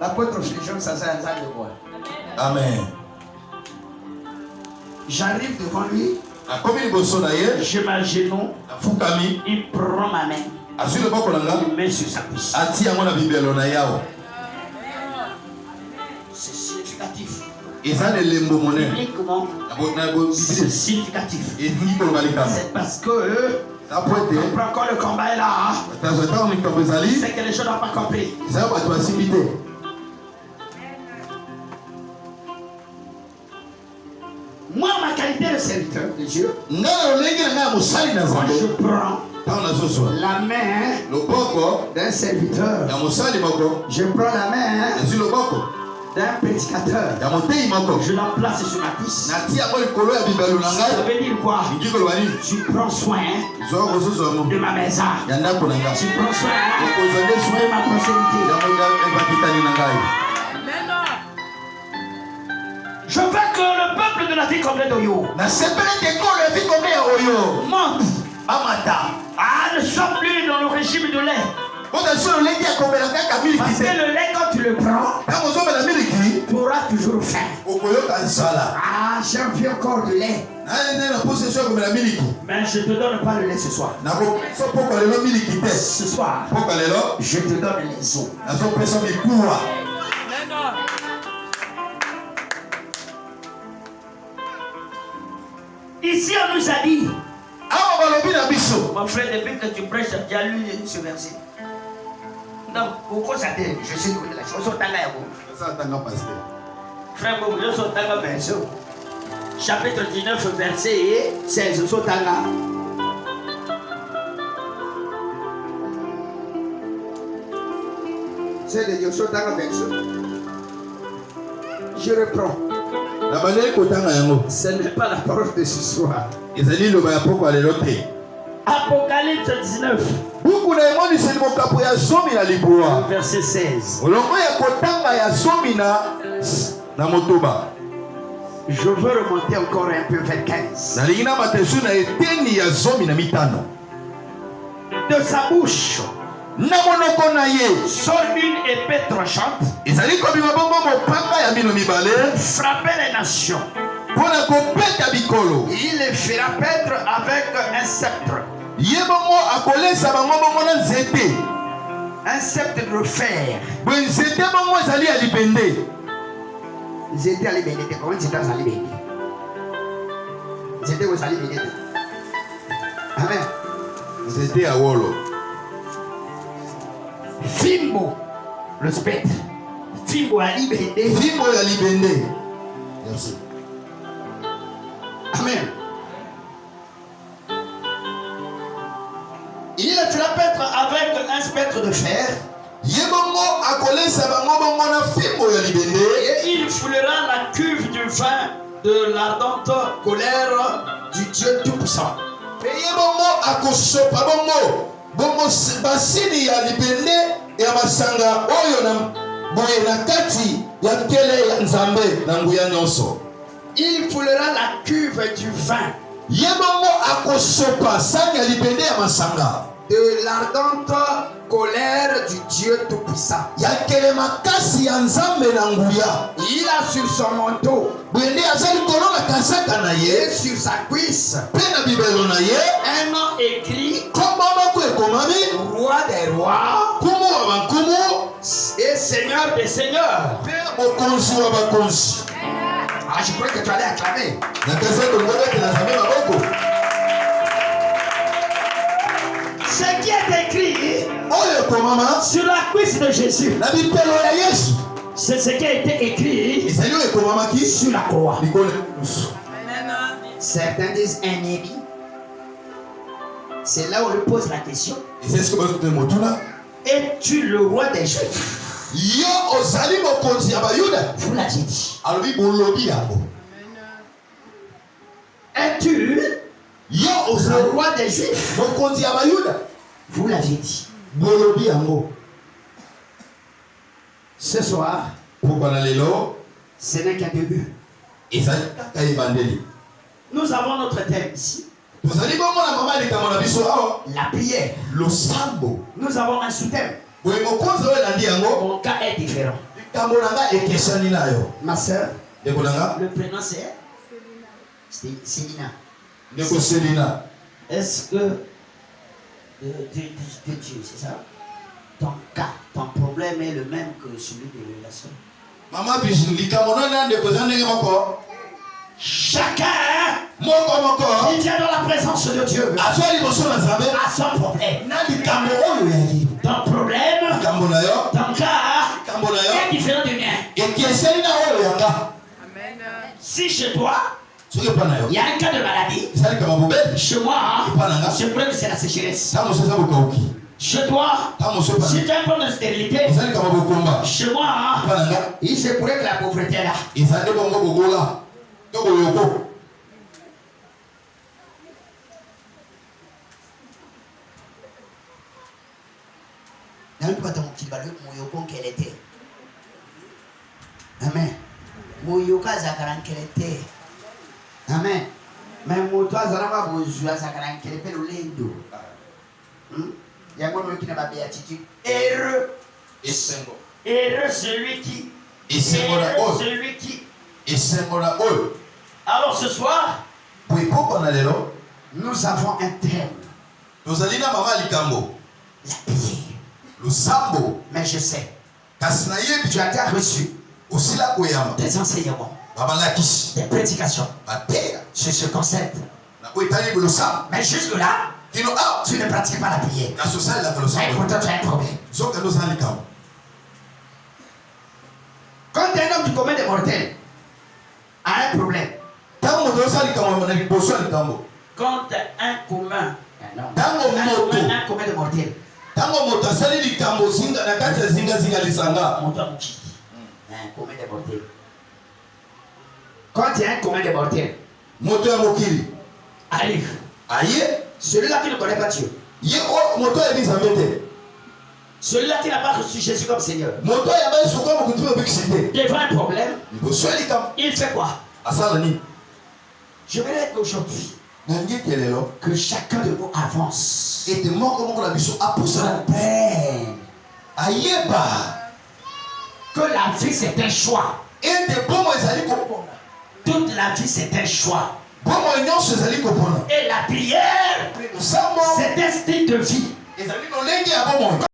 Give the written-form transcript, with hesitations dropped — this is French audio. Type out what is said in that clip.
L'apôtre Philippe, ça c'est un de quoi? Amen. J'arrive devant lui. Je m'agenouille. Il prend ma main. Il met sur sa cuisse. C'est significatif. Bibliquement, c'est significatif. C'est parce que quand le combat est là, c'est que les gens n'ont pas compris. Moi, ma qualité de serviteur de Dieu, quand je prends la main d'un serviteur, je prends la main d'un prédicateur, je la place sur ma cuisse. Ça veut dire quoi? Tu prends soin de ma maison. Tu prends soin de ma prospérité. Je veux que le peuple de la vie complète d'Oyo monte. Ne soit plus dans le régime de lait. Parce que le lait, quand tu le prends, tu auras toujours faim. J'ai un vieux corps de lait. Mais je ne te donne pas le lait ce soir. Ce soir, je te donne les os. Ici, on nous a dit, mon frère, depuis que tu prêches, tu as lu ce verset. Non, pourquoi ça t'aide? Je sais que la chose est frère, je suis verset. Chapitre 19, verset 16. C'est de Dieu, je reprends. Ce n'est pas la parole de ce soir. Apocalypse 19. Verset 16. Je veux remonter encore un peu vers 15. De sa bouche sort une épée tranchante. Frapper les nations. Il les fera paître avec un sceptre. Un sceptre de fer. Ils étaient à l'ébéné. Comment ils étaient à l'ébéné? Ils étaient aux l'ébéné. Amen. Ils étaient à Wolo. Fimbo, le spectre. Fimbo à l'ibéné. Fimbo à l'ibéné. Merci. Amen. Il les fera paître avec un spectre de fer. Et il foulera la cuve du vin de l'ardente colère du Dieu Tout-Puissant. Il foulera la cuve du vin de l'ardente colère du Dieu Tout-Puissant. Il a sur son manteau et sur sa cuisse un nom écrit Roi des rois et Seigneur des seigneurs. Je croyais que tu allais acclamer. Ce qui est écrit sur la cuisse de Jésus, c'est ce qui a été écrit sur la croix. Certains disent ennemi. C'est là où on lui pose la question. Es-tu le roi des Juifs? Vous l'avez dit. Es-tu le roi des Juifs? Vous l'avez dit. Ce soir, ce n'est qu'un début. Nous avons notre thème ici. La prière. Nous avons un sous-thème. Mon cas est différent. Ma soeur, le prénom c'est Célina. Est-ce que Dieu, c'est ça? Ton cas, ton problème est le même que celui de la soeur? Chacun qui vient dans la présence de Dieu a son problème. Ton problème, ton cas est différent du mien. Si chez toi, il y a un cas de maladie, chez moi, je crois que c'est la sécheresse. Chez toi, si tu as un problème de stérilité, chez moi, il se pourrait que la pauvreté est là. Amen. Amen. Mais moto azalaka bozwa zakara nkelete lolendo. Yango qui n'a pas béatitude. Heureux celui qui. Alors ce soir, nous avons un thème. La prière. Mais je sais, tu as déjà reçu des enseignements, des prédications sur ce concept. Mais jusque là, tu ne pratiques pas la prière. Et pourtant tu as un problème. Quand un homme du commun des mortels a un problème, quand un commun de mortels, quand il y a un commun de mortels, arrive, celui-là qui ne connaît pas Dieu, celui-là qui n'a pas reçu Jésus comme Seigneur, devant un problème, il fait quoi? Je voudrais qu'aujourd'hui, que chacun de nous avance et comprenne que la vie c'est un choix. Toute la vie c'est un choix. Et la prière c'est un style de vie.